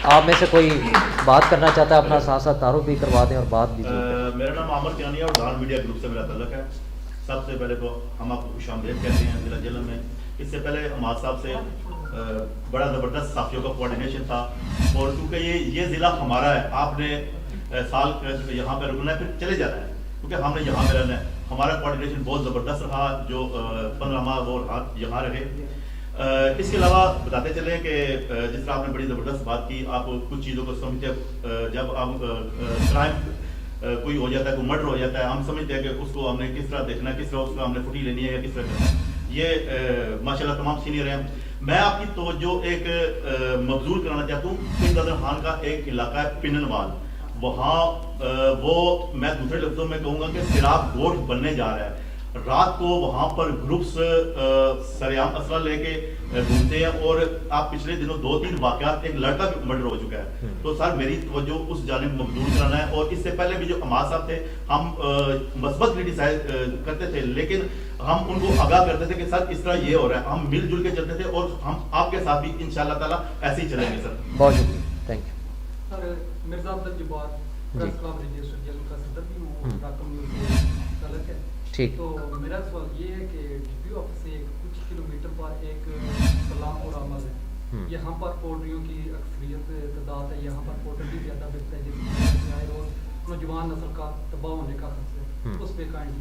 आप में से कोई बात करना चाहता है अपना साथ साथ तारुफ भी करवा दें और बात भी मेरा नाम आमर कियानी है और दान मीडिया ग्रुप से मेरा तल्लक है। सबसे पहले तो हम आपको खुशामदीद कहते हैं जिला जेलम में। इससे पहले हमाद साहब से बड़ा ज़बरदस्त साथियों का कोऑर्डिनेशन था और क्योंकि ये ज़िला हमारा है, आपने साल यहाँ पर रुकना है फिर चले जाना है क्योंकि हमने यहाँ पर रहना है। हमारा कोऑर्डिनेशन बहुत ज़बरदस्त रहा, जो 15 माह वो यहाँ रहे। इसके अलावा बताते चले कि जिस तरह आपने बड़ी ज़बरदस्त बात की, आप कुछ चीज़ों को समझते जब आप क्राइम कोई हो जाता है, कोई मर्डर हो जाता है, हम समझते हैं कि उसको हमने किस तरह देखना है, किस तरह उसका हमने फुटी लेनी है या किस तरह करना है। ये माशाल्लाह तमाम सीनियर हैं। मैं आपकी तवज्जो एक मबजूल कराना चाहता हूँ। किंग क़दर खान का एक इलाका है पिननवाल, वहाँ वो मैं दूसरे लफ्ज़ों में कहूँगा कि सिराब गोश्त बनने जा रहा है। रात को वहाँ पर ग्रुप्स सरेआम असला लेके घूमते हैं और आप पिछले दिनों 2-3 वाक़यात, एक लड़का भी मर्डर हो चुका है। तो सर मेरी तवज्जो उस जानिब मबजूल कराना है। और इससे पहले भी जो अमाद साहब थे, हम मस्बत क्रिटिसाइज करते थे, लेकिन हम उनको आगाह करते थे कि सर इस तरह ये हो रहा है, हम मिलजुल के चलते थे और हम आपके साथ भी इंशाअल्लाह ताला ऐसे ही चलेंगे। सर बहुत शुक्रिया, thank you. Sir Mirza Abdul Jabbar press club register जेल का सदर भी हूँ, राकम न्यूज़ तलक है। ठीक। तो मेरा सवाल ये है कि डीपीओ ऑफिस से कुछ किलोमीटर पर एक सलामपुर अमल है, यहाँ पर पोल्ट्रियों की अक्सरियत तादाद है, यहाँ पर पोल्ट्री भी ज़्यादा बिकता है जिससे आए रोज़ नौजवान नस्ल का तबाह होने का खतरा है, उस पर काइंड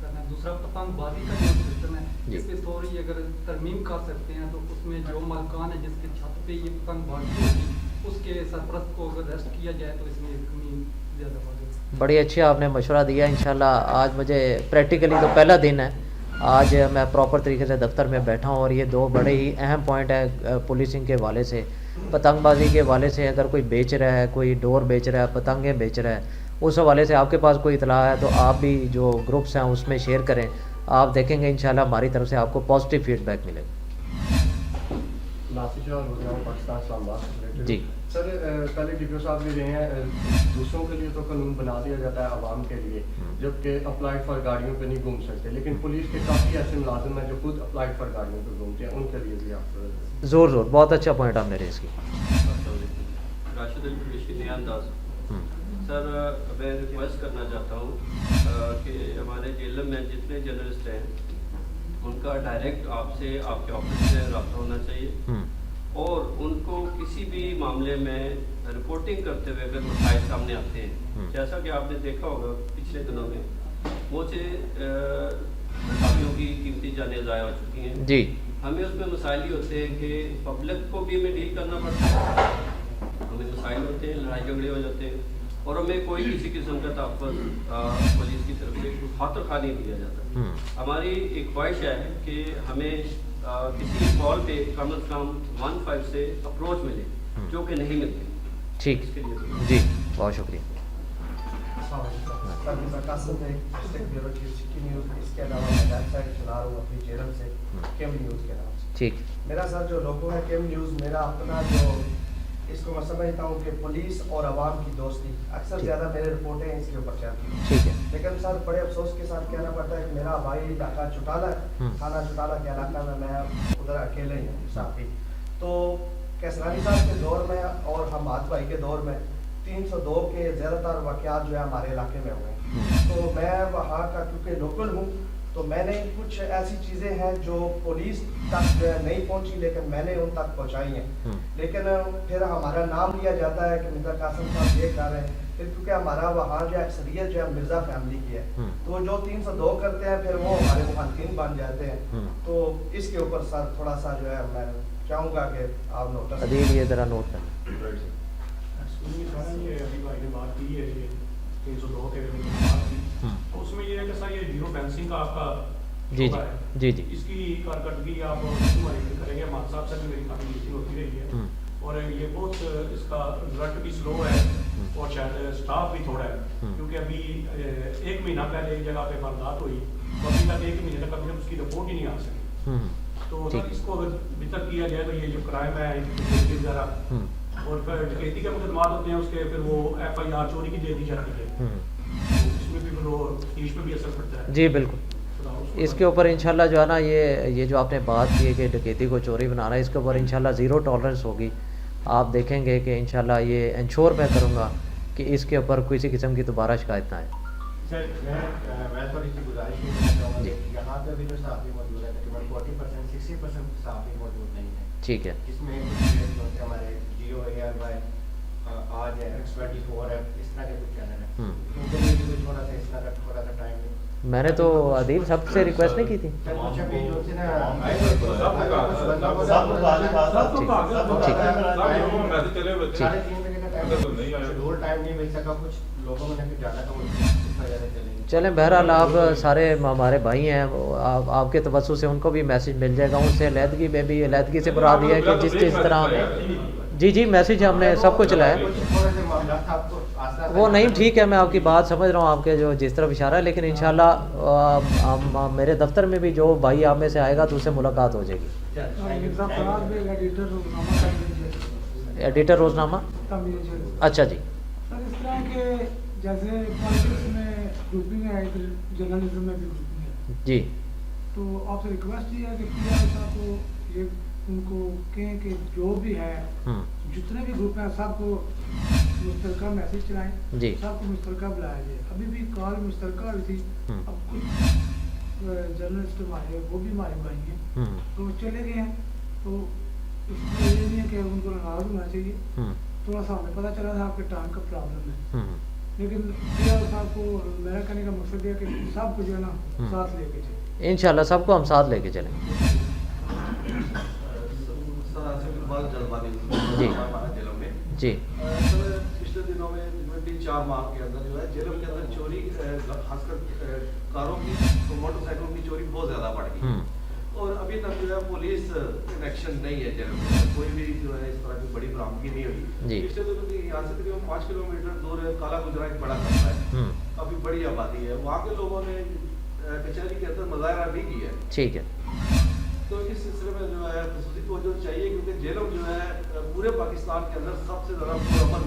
करना है। दूसरा पतंगबाजी का जो सिस्टम है, इस पर थोड़ी अगर तरमीम कर सकते हैं तो उसमें जो मलकान है जिसके छत पे ये पतंगबाजी होगी, उसके सरपरस्त को अगर अरेस्ट किया जाए तो इसमें कमी ज़्यादा बढ़ेगी। बड़ी अच्छी आपने मशवरा दिया। इंशाल्लाह आज मुझे प्रैक्टिकली तो पहला दिन है, आज मैं प्रॉपर तरीके से दफ्तर में बैठा हूँ और ये दो बड़े ही अहम पॉइंट है पुलिसिंग के हवाले से, पतंगबाजी के हवाले से। अगर कोई बेच रहा है, कोई डोर बेच रहा है, पतंगें बेच रहा है, उस हवाले से आपके पास कोई इतला है तो आप भी जो ग्रुप्स हैं उसमें शेयर करें। आप देखेंगे इंशाल्लाह हमारी तरफ से आपको पॉजिटिव फीडबैक मिलेगा। जी सर, पहले डीपीओ साहब भी रहे हैं, दूसरों के लिए तो कानून बना दिया जाता है आवाम के लिए, जबकि अप्लाइड फॉर गाड़ियों पे नहीं घूम सकते, लेकिन पुलिस के काफ़ी ऐसे मुलाजिम हैं जो खुद अप्लाइड फॉर गाड़ियों पे घूमते हैं, उनके लिए भी आप ज़ोर बहुत अच्छा पॉइंट आपने रेस किया। राशिद अली कुरैशी नया अंदाज। सर मैं रिक्वेस्ट करना चाहता हूँ कि हमारे जेल में जितने जर्नलिस्ट हैं उनका डायरेक्ट आपसे, आपके ऑफिस से रब्ता होना चाहिए और उनको किसी भी मामले में रिपोर्टिंग करते हुए अगर मसाइल सामने आते हैं, जैसा कि आपने देखा होगा पिछले दिनों में बहुत से साथियों की कीमती जानें ज़ाया हो चुकी हैं जी। हमें उसमें मसाइल ही होते हैं कि पब्लिक को भी हमें डील करना पड़ता है, हमें मसाइल होते हैं, लड़ाई झगड़े हो जाते हैं और हमें कोई किसी किस्म का तहफ़्फ़ुज़ पुलिस की तरफ से खातिर खा नहीं दिया जाता। हमारी एक ख्वाहिश है कि हमें किसी कॉल पे कम से कम 15 से अप्रोच मिले, जो कि नहीं मिलते। ठीक इसके लिए जी, बहुत शुक्रिया। इसके अलावा मैं वेबसाइट चला रहा हूँ अपनी चैनल से, केम न्यूज़ के नाम से। ठीक। मेरा सर जो लोगो है केम न्यूज़, मेरा अपना जो इसको मैं समझता हूँ कि पुलिस और आवाम की दोस्ती, अक्सर ज़्यादा मेरे रिपोर्टें इसके ऊपर चलती हैं। ठीक है। लेकिन सर बड़े अफसोस के साथ कहना पड़ता है कि मेरा भाई इलाका चुटाला है, थाना चुटाला के इलाका में मैं उधर अकेले ही हूँ साथी। तो कैसरानी साहब के दौर में और हमाद भाई के दौर में 302 के ज़्यादातर वाक़यात जो है हमारे इलाके में हुए। तो मैं वहाँ का क्योंकि लोकल हूँ तो मैंने कुछ ऐसी चीज़ें हैं जो पुलिस तक जो है नहीं पहुँची, लेकिन मैंने उन तक पहुँचाई हैं। लेकिन फिर हमारा नाम लिया जाता है कि मिर्ज़ा कासिम साहब ये कर रहे हैं, फिर क्योंकि हमारा वहाँ जो अक्सरियत जो है मिर्ज़ा फैमिली की है, तो जो 302 करते हैं फिर वो हमारे मुखातिन बन जाते हैं। तो इसके ऊपर सर थोड़ा सा जो है मैं चाहूँगा कि आप नोटिस अदील ये ज़रा नोट कर। ये अभी भाई ने बात की है 302 के बात की, तो उसमें ये है कि सर ये जीरो फेंसिंग का आपका जी जी जी जी इसकी कारकर्दगी आप मॉनिटर करेंगे। हमारे साहब से भी मेरी काफ़ी मीटिंग होती रही है और ये बहुत इसका रिजल्ट भी स्लो है और शायद स्टाफ भी थोड़ा है, क्योंकि अभी 1 महीना पहले एक जगह पे वारदात हुई तो अभी तक 1 महीने तक अभी उसकी रिपोर्ट ही नहीं आ सकी। तो सर इसको अगर बेहतर किया जाए तो ये जो क्राइम है वगैरह और फिर डकैती के मुकदमात होते हैं उसके फिर वो FIR चोरी की दे दी जाती है, इसमें भी फिर वो तफ्तीश पे भी असर पड़ता है। जी बिल्कुल। इसके ऊपर इंशाल्लाह जो है ना ये जो आपने बात की है कि डकैती को चोरी बनाना है, इसके ऊपर इंशाल्लाह ज़ीरो टॉलरेंस होगी आप देखेंगे कि इंशाल्लाह ये इंश्योर मैं करूँगा कि इसके ऊपर किसी किस्म की दोबारा शिकायत ना आए। सर मैं थोड़ी सी गुजारिश ये करना चाहूँगा कि यहाँ पे भी जो स्टाफ ही मौजूद है तकरीबन 40% 60% स्टाफ ही मौजूद नहीं है, ठीक है। जिसमें कुछ हमारे जियो ARY आज है X24 है, इस तरह के कुछ चैनल है, उनके लिए भी कुछ थोड़ा सा इस तरह का थोड़ा सा टाइम मैंने तो आदिल सबसे रिक्वेस्ट नहीं की थी। सर कुछ अभी जो से ना साढ़े 3 बजे का टाइम शेड्यूल टाइम नहीं मिल सका, कुछ लोगों ने फिर जाना था वो इस वजह से चलेंगे। चलें, बहरहाल आप सारे हमारे भाई हैं, आपके तवज्जो से उनको भी मैसेज मिल जाएगा। उनसे अलहदगी में भी अलहदगी से बुरा दिया है कि जिस तरह जी मैसेज हमने सब कुछ चलाया, वो नहीं ठीक है। मैं आपकी बात समझ रहा हूँ, आपके जो जिस तरफ इशारा है, लेकिन इंशाल्लाह मेरे दफ्तर में भी जो भाई आप में से आएगा तो उससे मुलाकात हो जाएगी। एडिटर रोजनामा, अच्छा जी। सर इस तरह के जैसे पॉलिटिक्स में ग्रुपिंग है, जर्नलिज्म में भी ग्रुपिंग है जी, तो आपसे रिक्वेस्ट ये है कि PR साहब को ये उनको कहें कि जो भी है जितने भी ग्रुप हैं सबको मुश्तरका मैसेज चलाएं जी, सबको मुश्तरका बुलाया जाए। अभी भी कॉल मुश्तरका हुई थी, अब कुछ जर्नलिस्ट हमारे वो भी हमारे भाई हैं तो चले गए हैं, तो इसमें ये नहीं है कि उनको नाराज होना चाहिए। थोड़ा सा हमें पता चला था आपके टाइम का प्रॉब्लम है, लेकिन PR साहब को मेरा कहने का मकसद है कि सबको जो है ना साथ लेके चले। इंशाल्लाह सबको हम साथ लेके चलें जी जी। पिछले दिनों में 4 माह के अंदर जो है जेलम के अंदर चोरी खासकर कारों की तो मोटरसाइकिलों की चोरी बहुत ज़्यादा बढ़ गई और अभी तक जो है पुलिस एक्शन नहीं है जेलम में, कोई भी जो है इस तरह की बड़ी बरामदगी नहीं हुई। पिछले दिनों की यहाँ से तकरीबन 5 किलोमीटर दूर है काला गुजरा एक बड़ा कस्बा है, काफ़ी बड़ी आबादी है, वहाँ के लोगों ने कचहरी के अंदर मुजाहरा भी किया है, ठीक है। तो इस सिलसिले में जो है खसूसी तवज्जो चाहिए क्योंकि जेलम जो है पूरे पाकिस्तान के अंदर सबसे ज़्यादा पुरअमन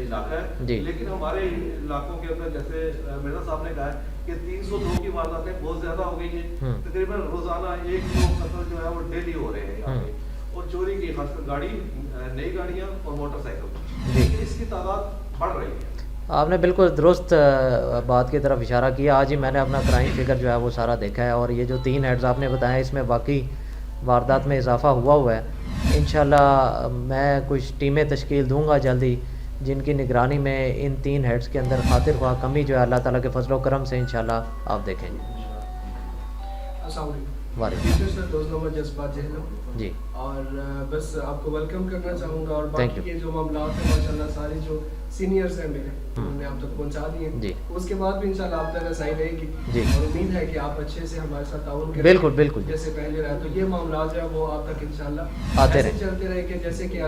इलाका है, लेकिन हमारे इलाकों के अंदर जैसे मिर्जा साहब ने कहा है कि 302 की वारदातें बहुत ज़्यादा हो गई हैं, तकरीबन रोज़ाना 1-2 कत्ल जो है वो डेली हो रहे हैं यहाँ पे, और चोरी की खासकर गाड़ी नई गाड़ियाँ और मोटरसाइकिल इसकी तादाद बढ़ रही है। आपने बिल्कुल दुरुस्त बात की तरफ इशारा किया। आज ही मैंने अपना क्राइम फिगर जो है वो सारा देखा है और ये जो 3 हेड्स आपने बताया इसमें वाकई वारदात में इजाफा हुआ है। इंशाल्लाह मैं कुछ टीमें तश्कील दूंगा जल्दी जिनकी निगरानी में इन 3 हेड्स के अंदर खातिर ख्वाह कमी जो है अल्लाह ताला के फजल करम से इंशाल्लाह आप देखेंगे। जी, और बस आपको वेलकम करना चाहूँगा और बाकी के जो मामला हैं माशाल्लाह सारे जो सीनियर्स हैं मेरे उन्होंने आप तक पहुँचा दिए, उसके बाद भी इंशाल्लाह आप तक रसाई रहेगी और उम्मीद है कि आप अच्छे से हमारे साथ ताउन करें। बिल्कुल बिल्कुल जैसे पहले रहा तो ये मामला जो है वो आप तक इंशाल्लाह आते रहे चलते रहे कि जैसे कि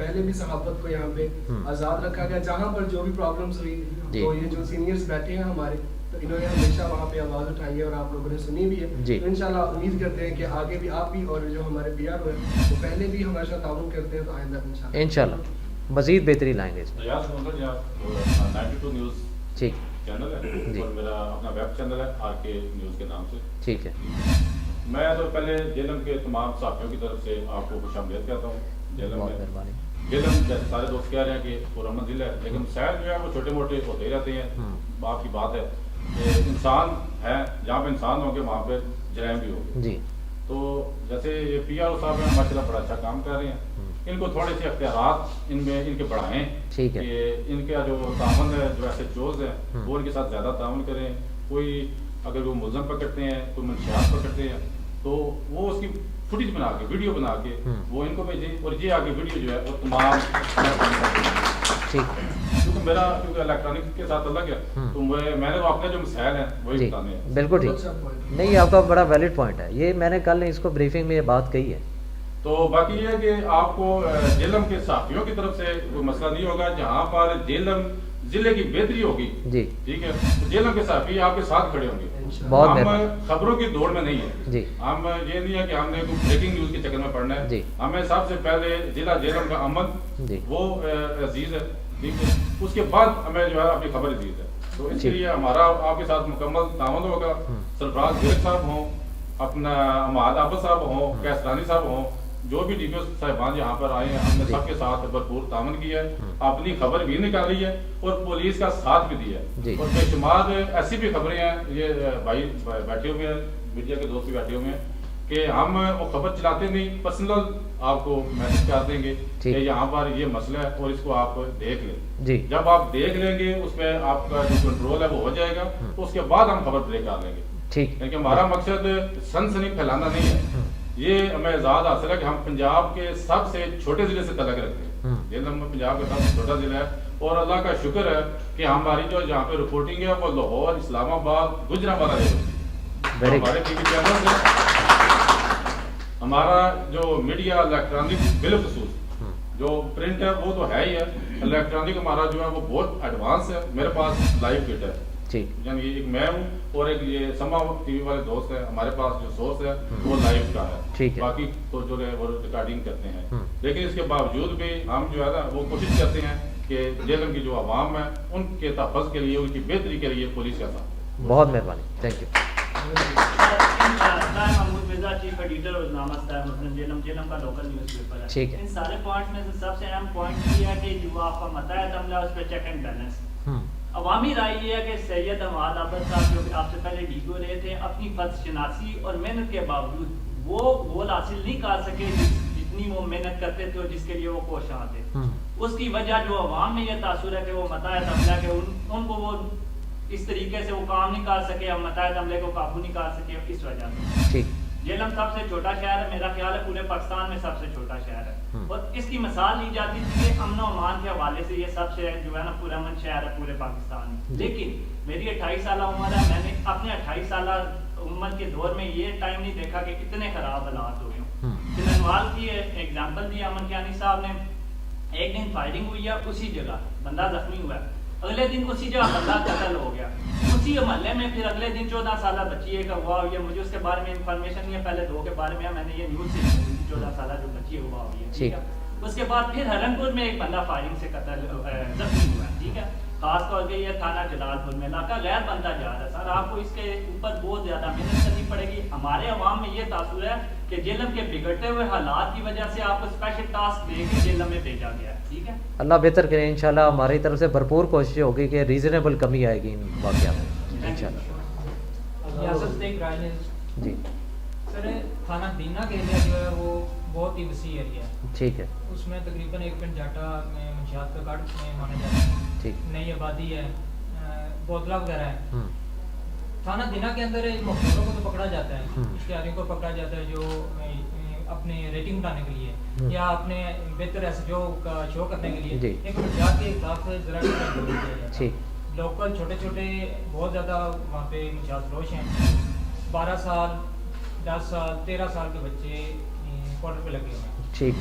पहले भी सहाफत को यहाँ पे आज़ाद रखा गया, जहाँ पर जो भी प्रॉब्लम्स हुई तो ये जो सीनियर्स बैठे हैं हमारे तो इन्होंने हमेशा वहाँ पे आवाज़ उठाई है और आप लोगों ने सुनी भी है। तो इंशाल्लाह उम्मीद करते हैं कि आगे भी आप भी और जो हमारे PR है वो पहले भी हमारे साथ ताउन करते हैं तो आइंदा इंशाल्लाह मज़ीद बेहतरी लाएंगे। 92 न्यूज़ ठीक चैनल है और मेरा अपना वेब चैनल है RK न्यूज़ के नाम से, ठीक है। मैं तो पहले जेलम के तमाम साथियों की तरफ से आपको खुशामदीद कहता हूँ। जेलम में जेलम जैसे सारे दोस्त कह रहे हैं कि पुरअमन जिला है, लेकिन शहर जो है वो छोटे मोटे होते ही रहते हैं। आपकी बात है कि इंसान है, जहाँ पे इंसान होंगे वहाँ पे जराइम भी होंगे जी। तो जैसे ये PRO साहब हैं माशाल्लाह बड़ा अच्छा काम कर रहे हैं, इनको थोड़े से अख्तियारात इनमें इनके बढ़ाएं, ठीक है, कि इनका जो तावन है जो ऐसे चोज है वो इनके साथ ज़्यादा तावन करें। कोई अगर वो मुलज़म पकड़ते हैं, कोई मंशियात पकड़ते हैं तो वो उसकी फुटेज बना के वीडियो बना के वो इनको भेजें और ये आगे वीडियो जो है वो तमाम ठीक, क्योंकि इलेक्ट्रॉनिक के साथ अलग है तो मैंने तो अपने जो मसाइल हैं वही बताने हैं। बिल्कुल ठीक, नहीं आपका बड़ा वैलिड पॉइंट है ये, मैंने कल इसको ब्रीफिंग में ये बात कही है। तो बाकी ये है कि आपको जेलम के साथियों की तरफ से कोई मसला नहीं होगा, जहाँ पर जेलम जिले की बेहतरी होगी जी, ठीक है, तो जेलम के साथी आपके साथ खड़े होंगे। हम खबरों की दौड़ में नहीं है जी, हम ये नहीं है कि हमने कोई ब्रेकिंग न्यूज के चक्कर में पड़ना है जी। हमें सबसे पहले जिला जेलम का अमन वो अजीज है, ठीक है, उसके बाद हमें जो है अपनी खबर अजीज है। तो इसके लिए हमारा आपके साथ मुकम्मल ताउन होगा। सरफराज गिरक साहब हों, अपना अहमद आबद साहब हों, कैसरानी साहब हों, जो भी डीपीओ साहिबान यहाँ पर आए हैं हमने सबके साथ भरपूर तामन किया है, अपनी खबर भी निकाली है और पुलिस का साथ भी दिया है। और बेशुमार ऐसी भी खबरें हैं, ये भाई बैठे हुए हैं, मीडिया के दोस्त भी बैठे हुए हैं कि हम वो खबर चलाते नहीं, पर्सनल आपको मैसेज कर देंगे कि यहाँ पर ये मसला है और इसको आप देख लें। जब आप देख लेंगे उसमें आपका जो कंट्रोल है वो हो जाएगा, तो उसके बाद हम खबर ब्रेक कर लेंगे। क्योंकि हमारा मकसद सनसनी फैलाना नहीं है, ये हमें एजाज हासिल है कि हम पंजाब के सबसे छोटे जिले से तलक रखते हैं। जेलम पंजाब का सबसे छोटा जिला है और अल्लाह का शुक्र है कि हमारी जो यहाँ पे रिपोर्टिंग है वो लाहौर, इस्लामाबाद, गुजरांवाला हमारे टीवी चैनल से हमारा जो मीडिया इलेक्ट्रॉनिक बिलखसूस जो प्रिंट है वो तो है ही है, इलेक्ट्रॉनिक हमारा जो है वो बहुत एडवांस है। मेरे पास लाइव किट है, यानी एक मैं हूँ और एक ये समा टीवी वाले दोस्त है, हमारे पास जो सोर्स है वो लाइव का है, बाकी तो जो है वो रिकॉर्डिंग करते हैं। लेकिन इसके बावजूद भी हम जो है ना वो कोशिश करते हैं कि जेलम की जो आवाम है उनके तहफ़्फ़ुज़ के लिए, उनकी बेहतरी के लिए पुलिस का साथ। बहुत मेहरबानी, थैंक यू। ठीक है, इन सारे पॉइंट्स में से सबसे अहम पॉइंट ये है कि जो आपका मतायत अमला उस पर चेक एंड बैलेंस। अवामी राय ये है कि सैयद अहमद आबद साहब जो आपसे पहले डीपीओ रहे थे, अपनी फर्ज शनासी और मेहनत के बावजूद वो गोल हासिल नहीं कर सके जितनी वो मेहनत करते थे और जिसके लिए वो कोशां थे। उसकी वजह जो अवाम में यह तासुर है कि वो मतायत अमला के उनको वो इस तरीके से वो काम नहीं कर सके, हम मतायत अमले को काबू नहीं कर सके। इस वजह से जेलम सबसे छोटा शहर है, मेरा ख्याल है पूरे पाकिस्तान में सबसे छोटा शहर है और इसकी मिसाल ली जाती थी कि अमन और अमान के हवाले से ये सबसे जो है ना पुरअमन शहर है पूरे पाकिस्तान में। लेकिन मेरी 28 साल उम्र है, मैंने अपने 28 साल उम्र के दौर में ये टाइम नहीं देखा कि इतने खराब हालात हुए हों। सिनवाल की एग्जाम्पल दिया अमन कियानी साहब ने, एक दिन फायरिंग हुई है, उसी जगह बंदा जख्मी हुआ है, अगले दिन उसी जगह बंदा कत्ल हो गया, उसी मोहल्ले में फिर अगले दिन 14 साल बच्ची एक हुआ हुई है। मुझे उसके बारे में इंफॉर्मेशन नहीं है, पहले 2 के बारे में मैंने ये न्यूज़ से 14 साल जो बच्ची हुआ हुई है, ठीक है। उसके बाद फिर हरनपुर में एक बंदा फायरिंग से जख्मी हुआ है, ठीक है। खास तौर पे ये थाना जलालपुर में इलाका गैर बनता जा रहा है। सर आपको इसके ऊपर बहुत ज्यादा मेहनत करनी पड़ेगी। हमारे अवाम में ये तासुर है कि जेलम के बिगड़ते हुए हालात की वजह से आपको स्पेशल टास्क देके जेलम में भेजा गया है, ठीक है। अल्लाह बेहतर करे, इंशाल्लाह हमारी तरफ से भरपूर कोशिश होगी कि रीजनेबल कमी आएगी इन वाक़यात में इंशाल्लाह। जी सर, थाना दीना के एरिया जो है वो बहुत ही वसी एरिया है, ठीक है। उसमें तकरीबन एक पिंड जाटा में मंशियात का काट में माना जाता है, ठीक। नई आबादी है, बोतला वगैरह है। थाना दीना के अंदर मखलूकों को तो पकड़ा जाता है, इश्तिहारियों को पकड़ा जाता है जो अपने रेटिंग उठाने के लिए या अपने बेहतर एसएचओ का शो करने के लिए एक मंशियात के खिलाफ जरा लोकल छोटे छोटे बहुत ज़्यादा वहाँ पे मंशियात फरोश हैं। 12 साल 10 साल 13 साल के बच्चे क्वार्टर पे लगे हुए हैं, ठीक।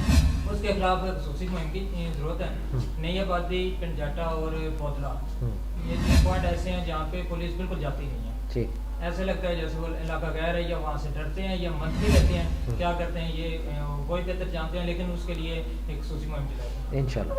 उसके खिलाफ खसूसी मुहिम की ज़रूरत है। नई आबादी, पिंड जाटा और बोतला, ये 3 पॉइंट ऐसे हैं जहाँ पे पुलिस बिल्कुल जाती नहीं है, ठीक। ऐसे लगता है जैसे वो इलाका गैर है या वहाँ से डरते हैं या मंथली रहते हैं, क्या करते हैं ये वही बेहतर जानते हैं, लेकिन उसके लिए एक खसूसी मुहिम चलाई इंशाल्लाह।